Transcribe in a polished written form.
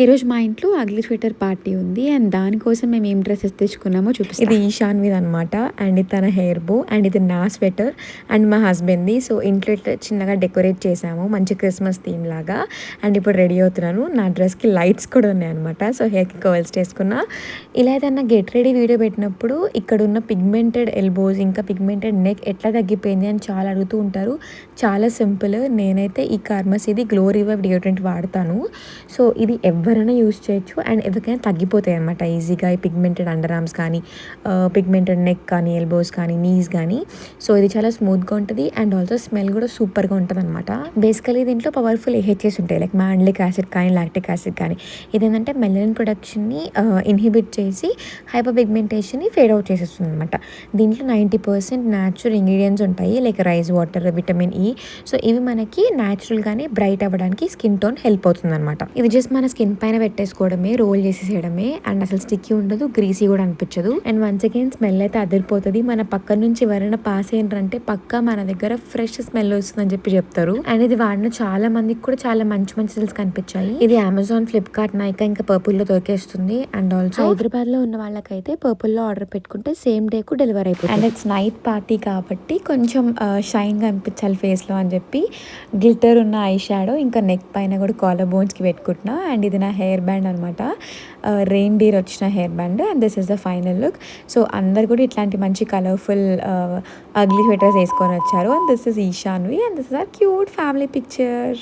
ఈరోజు మా ఇంట్లో అగ్లీ స్వెటర్ పార్టీ ఉంది అండ్ దానికోసం మేము ఏం డ్రెస్సెస్ తెచ్చుకున్నామో చూపిస్తాను. ఇది ఈశాన్విది అనమాట అండ్ ఇది తన హెయిర్ బో అండ్ ఇది నా స్వెటర్ అండ్ మా హస్బెండ్ది. సో ఇంట్లో ఇట్లా చిన్నగా డెకరేట్ చేసాము మంచి క్రిస్మస్ థీమ్ లాగా. అండ్ ఇప్పుడు రెడీ అవుతున్నాను. నా డ్రెస్కి లైట్స్ కూడా ఉన్నాయి అనమాట. సో హెయిర్కి కర్ల్స్ చేసుకున్నా. ఇలా ఏదన్నా గెట్ రెడీ వీడియో పెట్టినప్పుడు ఇక్కడ ఉన్న పిగ్మెంటెడ్ ఎల్బోస్ ఇంకా పిగ్మెంటెడ్ నెక్ ఎట్లా తగ్గిపోయింది అని చాలా అడుగుతూ ఉంటారు. చాలా సింపుల్. నేనైతే ఈ కార్మసీది గ్లో రివైవ్ డియోడ్రెంట్ వాడతాను. సో ఇది ఎవరైనా యూస్ చేయొచ్చు అండ్ ఎవరికైనా తగ్గిపోతాయి అనమాట ఈజీగా. ఈ పిగ్మెంటెడ్ అండర్ ఆర్మ్స్ కానీ పిగ్మెంటెడ్ నెక్ కానీ ఎల్బోస్ కానీ నీస్ కానీ. సో ఇది చాలా స్మూత్గా ఉంటుంది అండ్ ఆల్సో స్మెల్ కూడా సూపర్గా ఉంటుంది అనమాట. బేసికలీ దీంట్లో పవర్ఫుల్ ఏహెచ్ఎస్ ఉంటాయి లైక్ మాండ్లిక్ యాసిడ్ కానీ లాక్టిక్ యాసిడ్ కానీ. ఇదేంటంటే మెలనిన్ ప్రొడక్షన్ని ఇన్హిబిట్ చేసి హైపర్ పిగ్మెంటేషన్ని ఫేడ్ అవుట్ చేసేస్తుంది అనమాట. దీంట్లో 90% న్యాచురల్ ఇంగ్రీడియంట్స్ ఉంటాయి like rice water vitamin E. So ఇవి మనకి న్యాచురల్గానే బ్రైట్ అవ్వడానికి స్కిన్ టోన్ హెల్ప్ అవుతుంది అనమాట. ఇది జస్ట్ మన స్కిన్ పైన పెట్టేసుకోవడమే, రోల్ చేసేసేయడమే అండ్ అసలు స్టిక్కీ ఉండదు, గ్రీసీ కూడా అనిపించదు. అండ్ వన్స్ అగైన్ స్మెల్ అయితే అదిరిపోతుంది. మన పక్క నుంచి ఎవరైనా పాస్ అయ్యారంటే పక్కా మన దగ్గర ఫ్రెష్ స్మెల్ వస్తుందని చెప్తారు. అండ్ ఇది వాడిన చాలా మందికి కూడా చాలా మంచి మంచి రిజల్ట్స్ కనిపించాయి. ఇది అమెజాన్, ఫ్లిప్కార్ట్, నైకా ఇంకా పర్పుల్ లో దొరికేస్తుంది. అండ్ ఆల్సో హైదరాబాద్ లో ఉన్న వాళ్ళకైతే పర్పుల్ లో ఆర్డర్ పెట్టుకుంటే సేమ్ డే కు డెలివరీ అయిపోతుంది. అండ్ ఇట్స్ నైట్ పార్టీ కాబట్టి కొంచెం షైన్ గా అనిపించాలి ఫేస్ లో అని చెప్పి గ్లిటర్ ఉన్న ఐ షాడో ఇంకా నెక్ పైన కూడా కాలర్ బోన్స్ కి పెట్టుకుంటున్నా. అండ్ ఇది నా హెయిర్ బ్యాండ్ అనమాట. రెయిన్ డీర్ వచ్చిన hair band and this is the final look. So అందరు కూడా ఇట్లాంటి మంచి కలర్ఫుల్ అగ్లీ స్వెటర్స్ వేసుకొని వచ్చారు. And this is Ishanvi and this is our cute family picture.